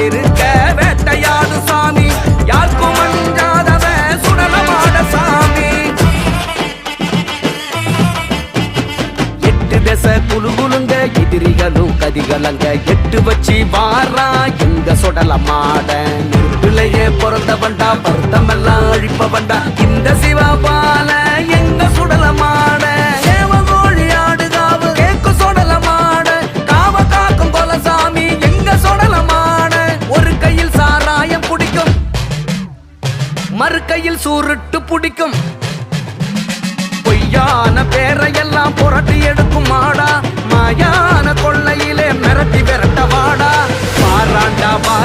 இருக்க வேட்டையாடு சாமி யாருக்கும் மஞ்சாதவ சுடலமாட சாமி எட்டு திசை குலுகுலுங்க எதிரிகளும் கதிகளங்க எட்டு வச்சு வாரா எங்க சுடலமாட நெருப்பிலையே பிறந்தவண்டா பருத்தமெல்லாம் அழிப்பவண்டா இந்த சிவபால எங்க சுடலமாட தேவகோழி ஆடுகாவு கேக்கு சுடலமாட காவ காக்கும் கொலசாமி எங்க சுடலமாட ஒரு கையில் சாராயம் குடிக்கும் மறு கையில் சூருட்டு பிடிக்கும் பொய்யான பேரையெல்லாம் புரட்டி எடுக்கும் மாடா மாயான கொள்ளையிலே மிரட்டி விரட்ட வாடா பாராண்டா